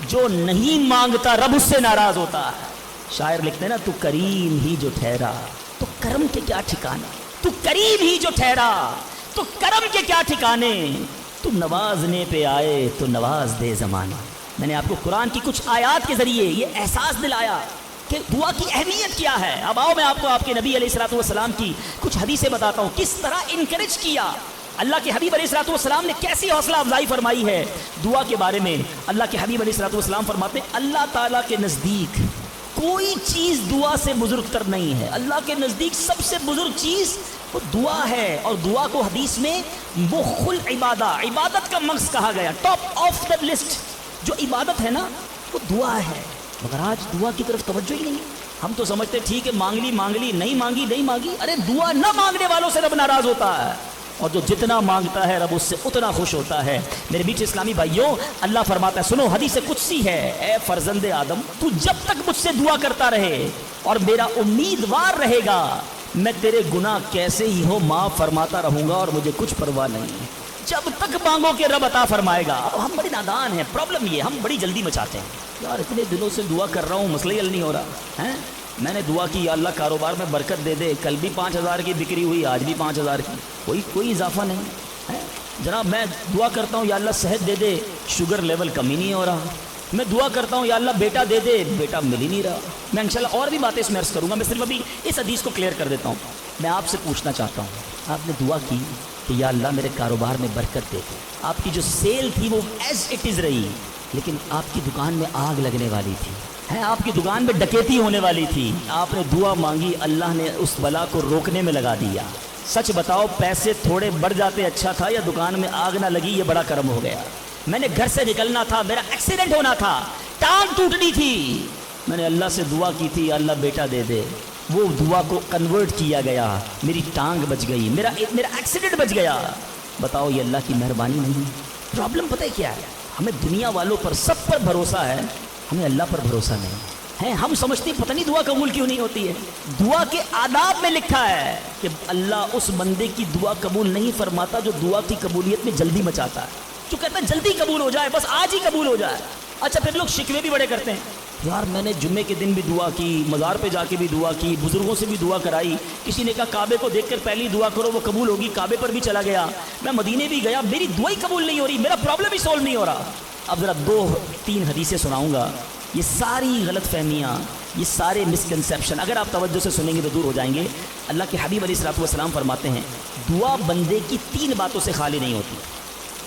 جو نہیں مانگتا رب اس سے ناراض ہوتا ہے. شاعر لکھتے ہیں نا, تو کریم ہی جو ٹھہرا تو کرم کے کیا ٹھکانے, تو کریم ہی جو ٹھہرا تو کرم کے کیا ٹھکانے, تو نوازنے پہ آئے تو نواز دے زمانہ. میں نے آپ کو قرآن کی کچھ آیات کے ذریعے یہ احساس دلایا کہ دعا کی اہمیت کیا ہے. اب آؤ میں آپ کو آپ کے نبی علیہ الصلوۃ والسلام کی کچھ حدیثیں بتاتا ہوں, کس طرح انکریج کیا. اللہ کے حبیب علیہ الصلوۃ والسلام نے کیسی حوصلہ افزائی فرمائی ہے دعا کے بارے میں. اللہ کے حبیب علیہ الصلوۃ والسلام فرماتے ہیں اللہ تعالیٰ کے نزدیک کوئی چیز دعا سے بزرگ تر نہیں ہے. اللہ کے نزدیک سب سے بزرگ چیز وہ دعا ہے, اور دعا کو حدیث میں مخ العبادہ, عبادت کا مغز کہا گیا. ٹاپ آف دا لسٹ جو عبادت ہے نا وہ دعا ہے. مگر آج دعا کی طرف توجہ ہی نہیں. ہم تو سمجھتے ٹھیک ہے مانگ لی, نہیں مانگی. ارے دعا نہ مانگنے والوں سے رب ناراض ہوتا ہے, اور جو جتنا مانگتا ہے رب اس سے اتنا خوش ہوتا ہے. میرے بیچ اسلامی بھائیوں, اللہ فرماتا ہے, سنو حدیث قدسی ہے, اے فرزند آدم تو جب تک مجھ سے دعا کرتا رہے اور میرا امیدوار رہے گا, میں تیرے گناہ کیسے ہی ہو معاف فرماتا رہوں گا اور مجھے کچھ پرواہ نہیں. جب تک مانگو کہ رب عطا فرمائے گا. اب ہم بڑے نادان ہیں, پرابلم یہ ہم بڑی جلدی مچاتے ہیں. یار اتنے دنوں سے دعا کر رہا ہوں, مسئلہ ہی حل نہیں ہو رہا ہے. میں نے دعا کی یا اللہ کاروبار میں برکت دے دے, کل بھی 5,000 کی بکری ہوئی, آج بھی 5,000 کی, کوئی اضافہ نہیں ہے. جناب میں دعا کرتا ہوں یا اللہ صحت دے دے, شوگر لیول کم ہی نہیں ہو رہا. میں دعا کرتا ہوں یا اللہ بیٹا دے دے, بیٹا مل ہی نہیں رہا. میں انشاءاللہ اور بھی باتیں اس میں عرض کروں گا, میں صرف ابھی اس حدیث کو کلیئر کر دیتا ہوں. میں آپ سے پوچھنا چاہتا ہوں, آپ نے دعا کی کہ یا اللہ میرے کاروبار میں برکت دے دے, آپ کی جو سیل تھی وہ ایز اٹ از رہی, لیکن آپ کی دکان میں آگ لگنے والی تھی, آپ کی دکان میں ڈکیتی ہونے والی تھی. آپ نے دعا مانگی, اللہ نے اس بلا کو روکنے میں لگا دیا. سچ بتاؤ پیسے تھوڑے بڑھ جاتے اچھا تھا, یا دکان میں آگ نہ لگی یہ بڑا کرم ہو گیا. میں نے گھر سے نکلنا تھا, میرا ایکسیڈنٹ ہونا تھا, ٹانگ ٹوٹنی تھی, میں نے اللہ سے دعا کی تھی اللہ بیٹا دے دے, وہ دعا کو کنورٹ کیا گیا, میری ٹانگ بچ گئی, میرا ایکسیڈنٹ بچ گیا. بتاؤ یہ اللہ کی مہربانی نہیں؟ پرابلم پتہ ہے کیا ہے, ہمیں دنیا والوں پر سب پر بھروسہ ہے, ہمیں اللہ پر بھروسہ نہیں ہے. ہم سمجھتے ہیں پتہ نہیں دعا قبول کیوں نہیں ہوتی ہے. دعا کے آداب میں لکھا ہے کہ اللہ اس بندے کی دعا قبول نہیں فرماتا جو دعا کی قبولیت میں جلدی مچاتا ہے, جو کہتا ہے جلدی قبول ہو جائے, بس آج ہی قبول ہو جائے. اچھا پھر لوگ شکوے بھی بڑے کرتے ہیں, یار میں نے جمعے کے دن بھی دعا کی, مزار پہ جا کے بھی دعا کی, بزرگوں سے بھی دعا کرائی, کسی نے کہا کعبے کو دیکھ کر پہلی دعا کرو وہ قبول ہوگی, کعبے پر بھی چلا گیا, میں مدینے بھی گیا, میری دعا ہی قبول نہیں ہو رہی, میرا پرابلم ہی سولو نہیں ہو رہا. اب ذرا 2-3 حدیثیں سناؤں گا. یہ ساری غلط فہمیاں, یہ سارے مسکنسیپشن اگر آپ توجہ سے سنیں گے تو دور ہو جائیں گے. اللہ کے حبیب علیہ الصلوۃ والسلام فرماتے ہیں دعا بندے کی 3 باتوں سے خالی نہیں ہوتی,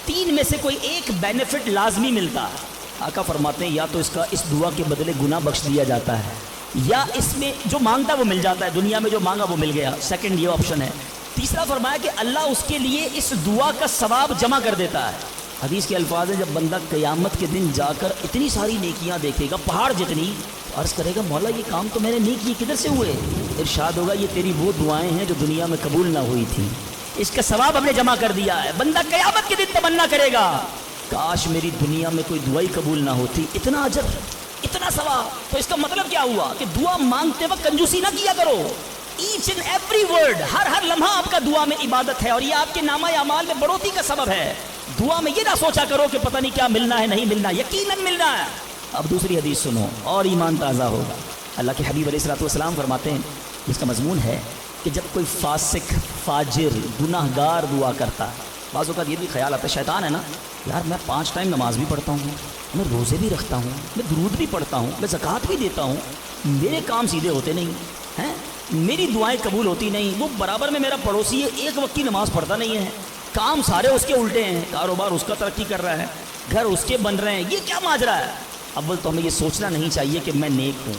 3 میں سے کوئی ایک بینیفٹ لازمی ملتا. آقا فرماتے ہیں یا تو اس دعا کے بدلے گناہ بخش دیا جاتا ہے, یا اس میں جو مانگتا وہ مل جاتا ہے, دنیا میں جو مانگا وہ مل گیا. سیکنڈ یہ آپشن ہے. تیسرا فرمایا کہ اللہ اس کے لیے اس دعا کا ثواب جمع کر دیتا ہے. حدیث کے الفاظ ہیں جب بندہ قیامت کے دن جا کر اتنی ساری نیکیاں دیکھے گا, پہاڑ جتنی, عرض کرے گا مولا یہ کام تو میں نے نہیں کیے, کدھر سے ہوئے؟ ارشاد ہوگا یہ تیری وہ دعائیں ہیں جو دنیا میں قبول نہ ہوئی تھی, اس کا ثواب ہم نے جمع کر دیا ہے. بندہ قیامت کے دن تمنا کرے گا کاش میری دنیا میں کوئی دعائی قبول نہ ہوتی, اتنا اجر اتنا ثواب. تو اس کا مطلب کیا ہوا کہ دعا مانگتے وقت کنجوسی نہ کیا کرو. ایچ اینڈ ایوری ورڈ, ہر لمحہ آپ کا دعا میں عبادت ہے, اور یہ آپ کے نامہ اعمال میں بڑھوتری کا سبب ہے. دعا میں یہ نہ سوچا کرو کہ پتہ نہیں کیا ملنا ہے, نہیں ملنا, یقیناً ملنا ہے. اب دوسری حدیث سنو اور ایمان تازہ ہوگا. اللہ کے حبیب علیہ الصلوۃ والسلام فرماتے ہیں, جس کا مضمون ہے کہ جب کوئی فاسق, فاجر, گناہ گار دعا کرتا ہے, بعض اوقات یہ بھی خیال آتا ہے شیطان ہے نا, یار میں 5 ٹائم نماز بھی پڑھتا ہوں, میں روزے بھی رکھتا ہوں, میں درود بھی پڑھتا ہوں, میں زکوٰۃ بھی دیتا ہوں, میرے کام سیدھے ہوتے نہیں ہیں, میری دعائیں قبول ہوتی نہیں. وہ برابر میں میرا پڑوسی ہے, ایک وقت کی نماز پڑھتا نہیں ہے, کام سارے اس کے الٹے ہیں, کاروبار اس کا ترقی کر رہا ہے, گھر اس کے بن رہے ہیں, یہ کیا ماجرا ہے؟ اول تو ہمیں یہ سوچنا نہیں چاہیے کہ میں نیک ہوں,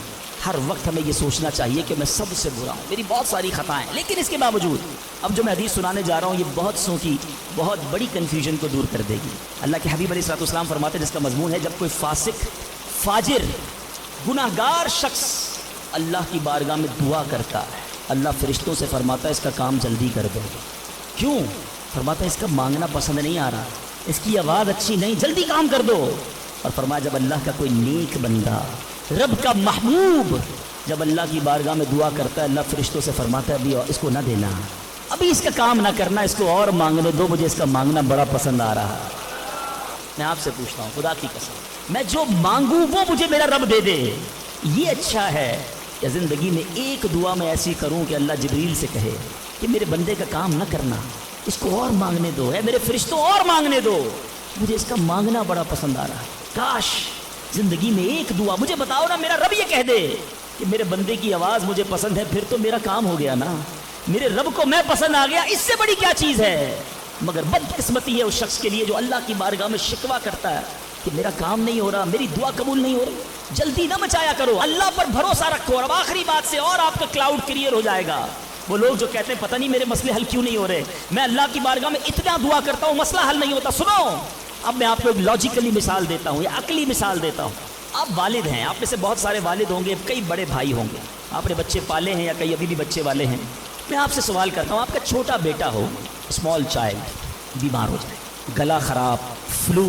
ہر وقت ہمیں یہ سوچنا چاہیے کہ میں سب سے برا ہوں, میری بہت ساری خطائیں. لیکن اس کے باوجود اب جو میں حدیث سنانے جا رہا ہوں یہ بہت سو کی بہت بڑی کنفیوژن کو دور کر دے گی. اللہ کے حبیب علیہ الصلوۃ والسلام فرماتے ہیں جس کا مضمون ہے جب کوئی فاسق, فاجر, گناہ گار شخص اللہ کی بارگاہ میں دعا کرتا ہے, اللہ فرشتوں سے فرماتا ہے اس کا کام جلدی کر دو. کیوں؟ فرماتا ہے اس کا مانگنا پسند نہیں آ رہا, اس کی آواز اچھی نہیں, جلدی کام کر دو. اور فرمایا جب اللہ کا کوئی نیک بندہ, رب کا محبوب, جب اللہ کی بارگاہ میں دعا کرتا ہے, اللہ فرشتوں سے فرماتا ہے ابھی اس کو نہ دینا, ابھی اس کا کام نہ کرنا, اس کو اور مانگنے دو, مجھے اس کا مانگنا بڑا پسند آ رہا. میں آپ سے پوچھتا ہوں خدا کی قسم, میں جو مانگوں وہ مجھے میرا رب دے دے, یہ اچھا ہے یا زندگی میں ایک دعا میں ایسی کروں کہ اللہ جبریل سے کہے کہ میرے بندے کا کام نہ کرنا, اس کو اور مانگنے دو, ہے میرے فرشتوں اور مانگنے دو, مجھے اس کا مانگنا بڑا پسند آ رہا ہے. کاش زندگی میں ایک دعا, مجھے بتاؤ نا میرا رب یہ کہہ دے کہ میرے بندے کی آواز مجھے پسند ہے, پھر تو میرا کام ہو گیا نا, میرے رب کو میں پسند آ گیا, اس سے بڑی کیا چیز ہے. مگر بدقسمتی ہے اس شخص کے لیے جو اللہ کی بارگاہ میں شکوہ کرتا ہے کہ میرا کام نہیں ہو رہا, میری دعا قبول نہیں ہو رہی. جلدی نہ مچایا کرو, اللہ پر بھروسہ رکھو. اور اب آخری بات سے اور آپ کا کلاؤڈ کلیئر ہو جائے گا. وہ لوگ جو کہتے ہیں پتہ نہیں میرے مسئلے حل کیوں نہیں ہو رہے, میں اللہ کی بارگاہ میں اتنا دعا کرتا ہوں مسئلہ حل نہیں ہوتا. سنو, اب میں آپ کو ایک لاجیکلی مثال دیتا ہوں یا عقلی مثال دیتا ہوں. آپ والد ہیں, آپ میں سے بہت سارے والد ہوں گے, کئی بڑے بھائی ہوں گے, آپ نے بچے پالے ہیں یا کئی ابھی بھی بچے والے ہیں، میں آپ سے سوال کرتا ہوں، آپ کا چھوٹا بیٹا ہو، اسمال چائلڈ، بیمار ہو جائے، گلا خراب، فلو،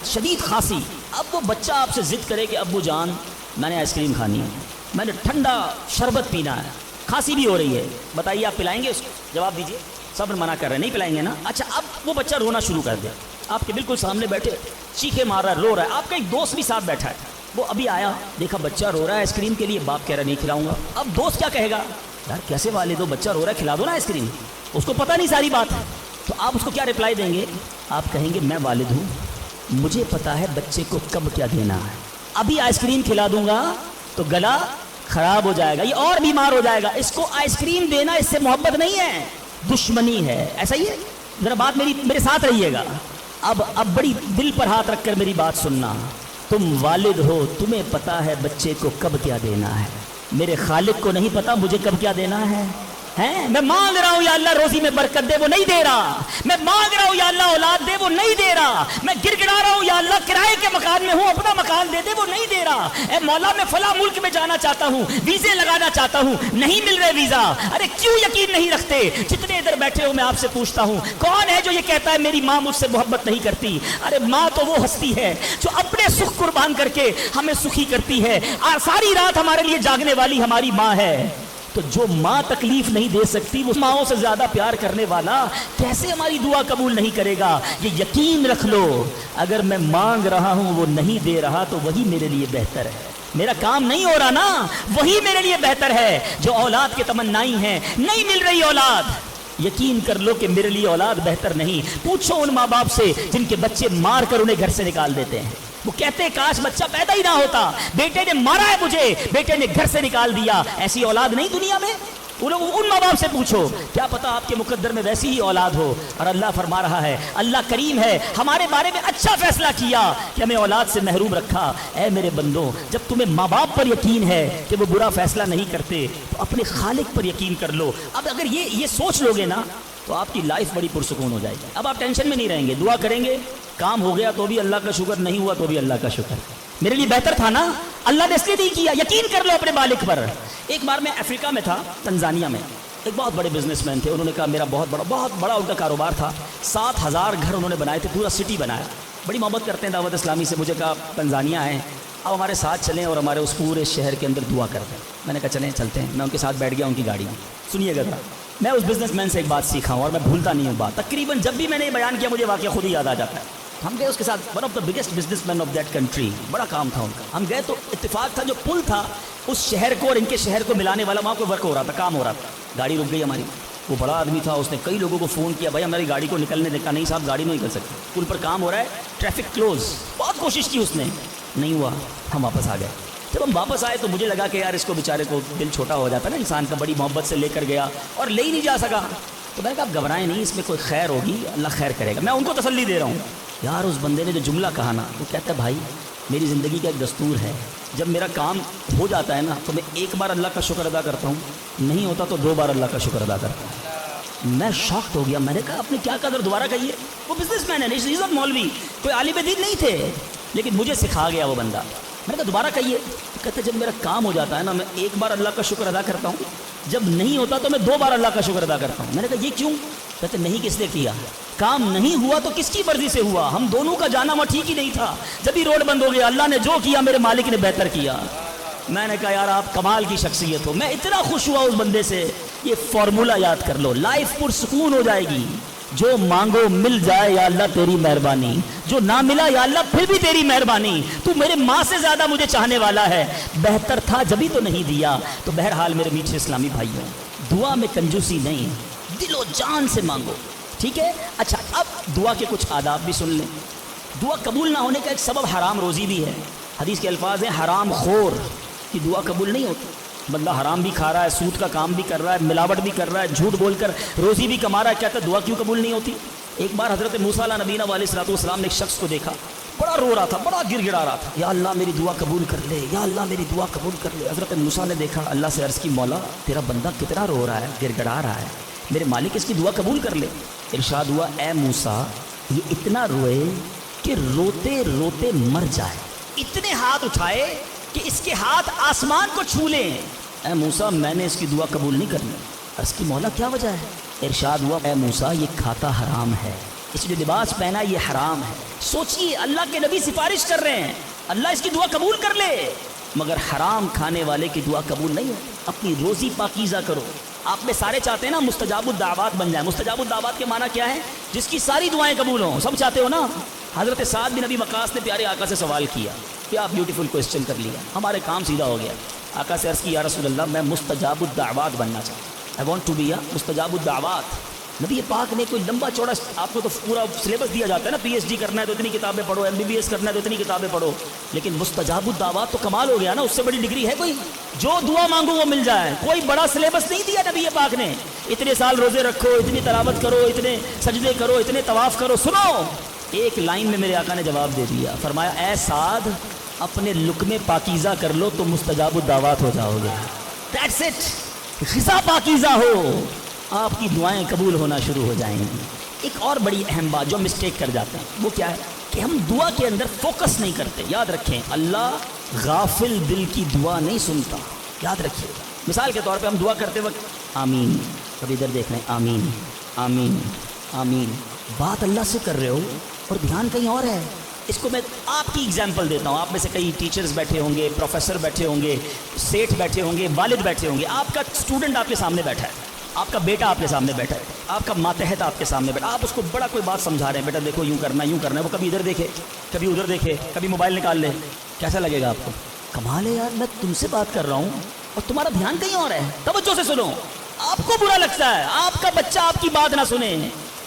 شدید کھانسی، اب وہ بچہ آپ سے ضد کرے کہ ابو جان میں نے آئس کریم کھانی ہے، میں نے ٹھنڈا شربت پینا ہے، کھانسی بھی ہو رہی ہے، بتائیے آپ پلائیں گے اس کو؟ جواب دیجیے۔ سب منع کر رہے ہیں، نہیں پلائیں گے نا؟ اچھا، اب وہ بچہ رونا شروع کر دیا، آپ کے بالکل سامنے بیٹھے چیخے مار رہا ہے، رو رہا ہے، آپ کا ایک دوست بھی ساتھ بیٹھا ہے، وہ ابھی آیا، دیکھا بچہ رو رہا ہے آئس کریم کے لیے، باپ کہہ رہا نہیں کھلاؤں گا۔ اب دوست کیا کہے گا؟ یار کیسے والد ہو، بچہ رو رہا ہے کھلا دو نا آئس کریم، اس کو پتہ نہیں ساری بات ہے، تو آپ اس کو کیا رپلائی دیں گے؟ آپ کہیں گے میں والد ہوں، مجھے پتا ہے بچے کو کب کیا دینا ہے، ابھی آئس کریم کھلا دوں گا تو گلا خراب ہو جائے گا، یہ اور بیمار ہو جائے گا، اس کو آئس کریم دینا اس سے محبت نہیں ہے، دشمنی ہے۔ ایسا ہی ہے، ذرا بات میرے ساتھ رہیے گا، اب بڑی دل پر ہاتھ رکھ کر میری بات سننا، تم والد ہو، تمہیں پتا ہے بچے کو کب کیا دینا ہے، میرے خالق کو نہیں پتا مجھے کب کیا دینا ہے؟ میں مانگ رہا ہوں یا اللہ روزی میں برکت دے، وہ نہیں دے رہا، میں مانگ رہا ہوں یا اللہ اولاد دے، وہ نہیں دے رہا، میں گر گڑا رہا ہوں یا اللہ کرائے کے مکان میں ہوں اپنا مکان دے دے، وہ نہیں دے رہا، اے مولا میں فلاں ملک میں جانا چاہتا ہوں، ویزے لگانا چاہتا ہوں، نہیں مل رہے ویزا، ارے کیوں یقین نہیں رکھتے؟ جتنے ادھر بیٹھے ہو میں آپ سے پوچھتا ہوں، کون ہے جو یہ کہتا ہے میری ماں مجھ سے محبت نہیں کرتی؟ ارے ماں تو وہ ہستی ہے جو اپنے سکھ قربان کر کے ہمیں سخی کرتی ہے، ساری رات ہمارے لیے جاگنے والی ہماری ماں ہے، تو جو ماں تکلیف نہیں دے سکتی وہ ماؤں سے زیادہ پیار کرنے والا کیسے ہماری دعا قبول نہیں کرے گا؟ یہ یقین رکھ لو، اگر میں مانگ رہا ہوں وہ نہیں دے رہا تو وہی میرے لیے بہتر ہے، میرا کام نہیں ہو رہا نا، وہی میرے لیے بہتر ہے۔ جو اولاد کے تمنائی ہیں، نہیں مل رہی اولاد، یقین کر لو کہ میرے لیے اولاد بہتر نہیں۔ پوچھو ان ماں باپ سے جن کے بچے مار کر انہیں گھر سے نکال دیتے ہیں، وہ کہتے ہیں کاش بچہ پیدا ہی نہ ہوتا، بیٹے نے مارا ہے مجھے، بیٹے نے گھر سے نکال دیا، ایسی اولاد نہیں دنیا میں؟ ان ماں باپ سے پوچھو، کیا پتا آپ کے مقدر میں ویسی ہی اولاد ہو، اور اللہ فرما رہا ہے، اللہ کریم ہے، ہمارے بارے میں اچھا فیصلہ کیا کہ ہمیں اولاد سے محروم رکھا۔ اے میرے بندوں، جب تمہیں ماں باپ پر یقین ہے کہ وہ برا فیصلہ نہیں کرتے تو اپنے خالق پر یقین کر لو۔ اب اگر یہ سوچ لو گے نا تو آپ کی لائف بڑی پرسکون ہو جائے گی، اب آپ ٹینشن میں نہیں رہیں گے، دعا کریں گے، کام ہو گیا تو بھی اللہ کا شکر، نہیں ہوا تو بھی اللہ کا شکر، میرے لیے بہتر تھا نا، اللہ نے اس لیے نہیں کیا، یقین کر لو اپنے مالک پر۔ ایک بار میں افریقہ میں تھا، تنزانیہ میں، ایک بہت بڑے بزنس مین تھے، انہوں نے کہا میرا بہت بڑا ان کا کاروبار تھا، 7,000 گھر انہوں نے بنائے تھے، پورا سٹی بنایا، بڑی محبت کرتے ہیں دعوت اسلامی سے، مجھے کہا تنزانیہ آئے اب ہمارے ساتھ چلیں اور ہمارے اس پورے شہر کے اندر دعا کر دیں۔ میں نے کہا چلیں چلتے ہیں، میں ان کے ساتھ بیٹھ گیا ان کی گاڑی میں۔ سنیے گا، میں اس بزنس مین سے ایک بات سیکھا ہوں اور میں بھولتا نہیں ہوں بات، تقریباً جب بھی میں نے یہ بیان کیا مجھے واقعہ خود ہی یاد آ جاتا ہے۔ ہم گئے اس کے ساتھ، one of the biggest business man of that country, بڑا کام تھا ان کا، ہم گئے تو اتفاق تھا جو پل تھا اس شہر کو اور ان کے شہر کو ملانے والا، وہاں کوئی ورک ہو رہا تھا، کام ہو رہا تھا، گاڑی رک گئی ہماری، وہ بڑا آدمی تھا، اس نے کئی لوگوں کو فون کیا، بھائی ہماری گاڑی کو نکلنے دیکھا، نہیں صاحب گاڑی نہیں نکل سکتی، پل پر کام ہو رہا ہے، ٹریفک کلوز، بہت کوشش کی اس نے، نہیں ہوا، ہم واپس آ گئے۔ جب ہم واپس آئے تو مجھے لگا کہ یار اس کو بیچارے کو دل چھوٹا ہو جاتا ہے نا انسان کا، بڑی محبت سے لے کر گیا اور لے ہی نہیں جا سکا، تو میں نے کہا آپ گھبرائیں نہیں، اس میں کوئی خیر ہوگی، اللہ خیر کرے گا، میں ان کو تسلی دے رہا ہوں۔ یار اس بندے نے جو جملہ کہا نا، وہ کہتا ہے بھائی میری زندگی کا ایک دستور ہے، جب میرا کام ہو جاتا ہے نا تو میں ایک بار اللہ کا شکر ادا کرتا ہوں، نہیں ہوتا تو 2 بار اللہ کا شکر ادا کرتا ہوں۔ میں شاکڈ ہو گیا، میں نے کہا آپ نے کیا قدر، دوبارہ کہیے۔ وہ بزنس مین ہے، مولوی، کوئی عالم دین نہیں تھے، لیکن مجھے سکھا گیا وہ بندہ۔ میں نے کہا دوبارہ کہیے، کہتے جب میرا کام ہو جاتا ہے نا میں ایک بار اللہ کا شکر ادا کرتا ہوں، جب نہیں ہوتا تو میں 2 بار اللہ کا شکر ادا کرتا ہوں۔ میں نے کہا یہ کیوں؟ کہتے نہیں کس نے کیا، کام نہیں ہوا تو کس کی مرضی سے ہوا، ہم دونوں کا جانا وہاں ٹھیک ہی نہیں تھا، جب ہی روڈ بند ہو گیا، اللہ نے جو کیا میرے مالک نے بہتر کیا۔ میں نے کہا یار آپ کمال کی شخصیت ہو، میں اتنا خوش ہوا اس بندے سے۔ یہ فارمولہ یاد کر لو، لائف پرسکون ہو جائے گی، جو مانگو مل جائے یا اللہ تیری مہربانی، جو نہ ملا یا اللہ پھر بھی تیری مہربانی، تو میرے ماں سے زیادہ مجھے چاہنے والا ہے، بہتر تھا جبھی تو نہیں دیا۔ تو بہرحال میرے میٹھے اسلامی بھائیوں، دعا میں کنجوسی نہیں، دل و جان سے مانگو، ٹھیک ہے؟ اچھا اب دعا کے کچھ آداب بھی سن لیں۔ دعا قبول نہ ہونے کا ایک سبب حرام روزی بھی ہے، حدیث کے الفاظ ہیں حرام خور کی دعا قبول نہیں ہوتی، بندہ حرام بھی کھا رہا ہے، سود کا کام بھی کر رہا ہے، ملاوٹ بھی کر رہا ہے، جھوٹ بول کر روزی بھی کما رہا ہے، کہتا ہے دعا کیوں قبول نہیں ہوتی؟ ایک بار حضرت موسیٰ علیہ نبینا علیہ الصلوۃ والسلام نے ایک شخص کو دیکھا، بڑا رو رہا تھا، بڑا گر گڑا رہا تھا، یا اللہ میری دعا قبول کر لے، یا اللہ میری دعا قبول کر لے۔ حضرت موسیٰ نے دیکھا، اللہ سے عرض کی مولا تیرا بندہ کتنا رو رہا ہے، گر گڑا رہا ہے، میرے مالک اس کی دعا قبول کر لے۔ ارشاد ہوا اے موسیٰ یہ اتنا روئے کہ روتے روتے مر جائے، اتنے ہاتھ اٹھائے کہ اس کے ہاتھ آسمان کو چھو لیں، اے موسیٰ میں نے اس کی دعا قبول نہیں کرنی. عرض کی مولا کیا وجہ ہے؟ ارشاد ہوا اے موسیٰ یہ کھاتا حرام ہے، اس جو لباس پہنا یہ حرام ہے. سوچئے اللہ کے نبی سفارش کر رہے ہیں اللہ اس کی دعا قبول کر لے، مگر حرام کھانے والے کی دعا قبول نہیں ہے. اپنی روزی پاکیزہ کرو. آپ میں سارے چاہتے ہیں نا مستجاب الدعوات بن جائیں. مستجاب الدعوات کے معنی کیا ہے؟ جس کی ساری دعائیں قبول ہوں. سب چاہتے ہو نا. حضرت سعد بن ابی وقاص نے پیارے آقا سے سوال کیا، کیا بیوٹیفل کوسچن کر لیا، ہمارے کام سیدھا ہو گیا. آقا سے عرض کی یا رسول اللہ میں مستجاب الدعوات بننا چاہتا ہوں. I want to be a مستجاب الدعوات. نبی پاک نے کوئی لمبا چوڑا آپ کو تو پورا سلیبس دیا جاتا ہے نا، پی ایچ ڈی کرنا ہے تو اتنی کتابیں پڑھو، ایم بی بی ایس کرنا ہے تو اتنی کتابیں پڑھو، لیکن مستجاب الدعوات تو کمال ہو گیا نا. اس سے بڑی ڈگری ہے کوئی؟ جو دعا مانگو وہ مل جائے. کوئی بڑا سلیبس نہیں دیا نبی پاک نے، اتنے سال روزے رکھو، اتنی تلاوت کرو، اتنے سجدے کرو، اتنے طواف کرو. سنو ایک لائن میں میرے آقا نے جواب دے دیا، فرمایا اے سعد اپنے لقمے پاکیزہ کر لو تو مستجاب الدعوات ہو جاؤ گے. That's it. غذا پاکیزہ ہو آپ کی دعائیں قبول ہونا شروع ہو جائیں گی. ایک اور بڑی اہم بات جو مسٹیک کر جاتے ہیں وہ کیا ہے کہ ہم دعا کے اندر فوکس نہیں کرتے. یاد رکھیں اللہ غافل دل کی دعا نہیں سنتا. یاد رکھیے. مثال کے طور پہ ہم دعا کرتے وقت آمین، کبھی ادھر دیکھ رہے ہیں آمین آمین آمین، بات اللہ سے کر رہے ہو اور دھیان کہیں اور ہے. اس کو میں آپ کی اگزامپل دیتا ہوں. آپ میں سے کئی ٹیچرز بیٹھے ہوں گے، پروفیسر بیٹھے ہوں گے، سیٹھ بیٹھے ہوں گے، والد بیٹھے ہوں گے. آپ کا اسٹوڈنٹ آپ کے سامنے بیٹھا ہے، آپ کا بیٹا آپ کے سامنے بیٹھا ہے، آپ کا ماتحت آپ کے سامنے بیٹھا. آپ اس کو بڑا کوئی بات سمجھا رہے ہیں، بیٹا دیکھو یوں کرنا یوں کرنا ہے. وہ کبھی ادھر دیکھے کبھی ادھر دیکھے کبھی موبائل نکال لے. کیسا لگے گا آپ کو؟ کمال ہے یار، میں تم سے بات کر رہا ہوں اور تمہارا دھیان کہیں اور ہے. توجہ سے سنو. آپ کو برا لگتا ہے آپ کا بچہ آپ کی بات نہ سنے.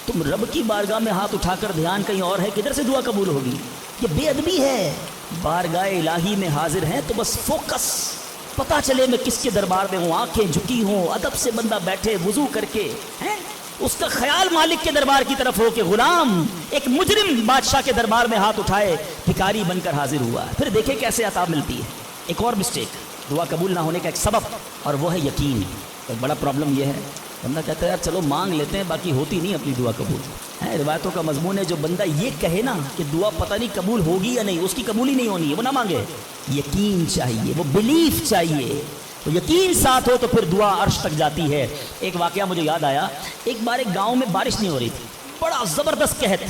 تم رب کی بارگاہ میں ہاتھ اٹھا کر دھیان کہیں اور ہے، کدھر سے دعا قبول ہوگی؟ یہ بے ادبی ہے. بارگاہ الہی میں حاضر ہیں تو بس فوکس، پتہ چلے میں کس کے دربار میں ہوں. آنکھیں جھکی ہوں، ادب سے بندہ بیٹھے وضو کر کے ہیں، اس کا خیال مالک کے دربار کی طرف ہو کہ غلام ایک مجرم بادشاہ کے دربار میں ہاتھ اٹھائے بھکاری بن کر حاضر ہوا ہے. پھر دیکھیں کیسے عطا ملتی ہے. ایک اور مسٹیک دعا قبول نہ ہونے کا ایک سبب، اور وہ ہے یقین. ایک بڑا پرابلم یہ ہے بندہ کہتا ہے یار چلو مانگ لیتے ہیں، باقی ہوتی نہیں اپنی دعا قبول. روایتوں کا مضمون ہے جو بندہ یہ کہے نا کہ دعا پتہ نہیں قبول ہوگی یا نہیں، اس کی قبول ہی نہیں ہونی ہے، وہ نہ مانگے. یقین چاہیے، وہ بلیف چاہیے. تو یقین ساتھ ہو تو پھر دعا عرش تک جاتی ہے. ایک واقعہ مجھے یاد آیا. ایک بار ایک گاؤں میں بارش نہیں ہو رہی تھی، بڑا زبردست قحط.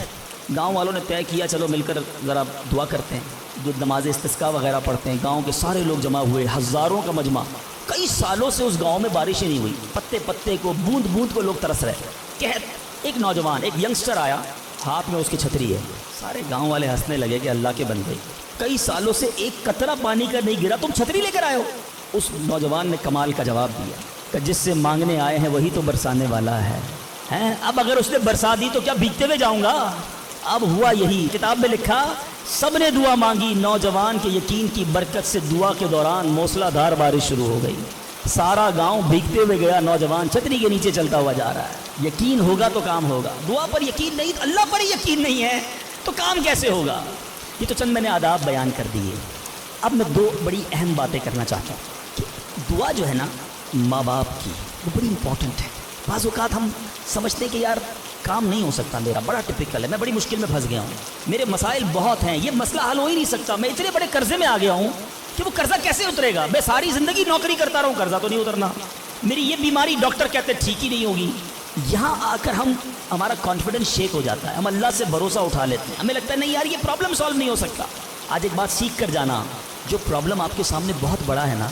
گاؤں والوں نے طے کیا چلو مل کر ذرا دعا کرتے ہیں. جو نماز استسقاء وغیرہ پڑھتے ہیں، گاؤں کے سارے لوگ جمع ہوئے، ہزاروں کا مجمع. کئی سالوں سے اس گاؤں میں بارش ہی نہیں ہوئی. پتے پتے کو، بوند بوند کو لوگ ترس رہے. قحط. ایک نوجوان، ایک ینگسٹر آیا، ہاتھ میں اس کی چھتری ہے. سارے گاؤں والے ہنسنے لگے کہ اللہ کے بندے، کئی سالوں سے ایک قطرہ پانی کا نہیں گرا، تم چھتری لے کر آئے ہو. اس نوجوان نے کمال کا جواب دیا کہ جس سے مانگنے آئے ہیں وہی تو برسانے والا ہے. اب اگر اس نے برسا دی تو کیا بھیگتے ہوئے جاؤں گا؟ اب ہوا یہی. کتاب میں لکھا سب نے دعا مانگی، نوجوان کے یقین کی برکت سے دعا کے دوران موسلا دھار بارش شروع ہو گئی. سارا گاؤں بھیگتے ہوئے گیا، نوجوان چھتری کے نیچے چلتا ہوا جا رہا ہے. یقین ہوگا تو کام ہوگا. دعا پر یقین نہیں، اللہ پر یقین نہیں ہے تو کام کیسے ہوگا؟ یہ تو چند میں نے آداب بیان کر دیے. اب میں دو بڑی اہم باتیں کرنا چاہتا ہوں کہ دعا جو ہے نا ماں باپ کی، وہ بڑی امپورٹنٹ ہے. بعض اوقات ہم سمجھتے ہیں کہ یار کام نہیں ہو سکتا، میرا بڑا ٹپیکل ہے، میں بڑی مشکل میں پھنس گیا ہوں، میرے مسائل بہت ہیں، یہ مسئلہ حل ہو ہی نہیں سکتا، میں اتنے بڑے قرضے میں آ گیا ہوں کہ وہ قرضہ کیسے اترے گا؟ میں ساری زندگی نوکری کرتا رہا ہوں، قرضہ تو نہیں اترنا. میری یہ بیماری ڈاکٹر کہتے ہیں ٹھیک ہی نہیں ہوگی. یہاں آ کر ہمارا کانفیڈنس شیک ہو جاتا ہے، ہم اللہ سے بھروسہ اٹھا لیتے ہیں، ہمیں لگتا ہے نہیں یار یہ پرابلم سالو نہیں ہو سکتا. آج ایک بات سیکھ کر جانا، جو پرابلم آپ کے سامنے بہت بڑا ہے نا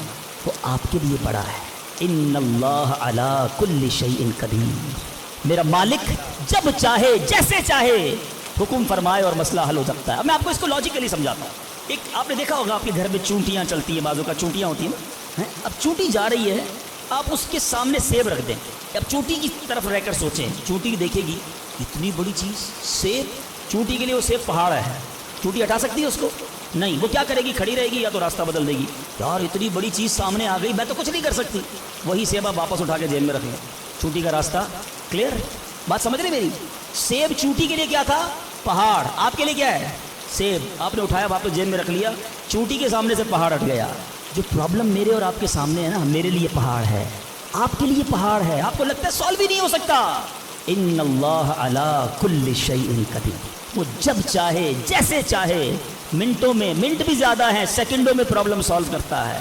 وہ آپ کے لیے بڑا ہے. ان اللہ علی کل شیء قدیر. میرا مالک جب چاہے جیسے چاہے حکم فرمائے اور مسئلہ حل ہو سکتا ہے. اب میں آپ کو اس کو لاجیکلی سمجھاتا ہوں. ایک آپ نے دیکھا ہوگا آپ کے گھر میں چونٹیاں چلتی ہیں، بازو کا چونٹیاں ہوتی ہیں. اب چونٹی جا رہی ہے، آپ اس کے سامنے سیب رکھ دیں. اب چونٹی کی طرف رہ کر سوچیں، چونٹی دیکھے گی اتنی بڑی چیز سیب، چونٹی کے لیے وہ سیب پہاڑ ہے. چونٹی ہٹا سکتی ہے اس کو؟ نہیں. وہ کیا کرے گی؟ کھڑی رہے گی یا تو راستہ بدل دے گی. یار اتنی بڑی چیز سامنے آ گئی، میں تو کچھ نہیں کر سکتی. وہی سیب آپ واپس اٹھا کے جیب میں رکھ لیں. چونٹی کا راستہ کلیئر. بات سمجھ رہے میری؟ سیب چونٹی کے لیے کیا تھا؟ پہاڑ. آپ کے لیے کیا ہے؟ سیب. آپ نے اٹھایا واپس جیب میں رکھ لیا، چونٹی کے سامنے سے پہاڑ ہٹ گیا. جو پرابلم میرے اور آپ کے سامنے ہے نا، میرے لیے پہاڑ ہے، آپ کے لیے پہاڑ ہے. آپ کو لگتا ہے سالو بھی نہیں ہو سکتا. ان اللہ علی کل شیء قدیر. وہ جب چاہے جیسے چاہے، منٹوں میں، منٹ بھی زیادہ ہیں، سیکنڈوں میں پرابلم سالو کرتا ہے.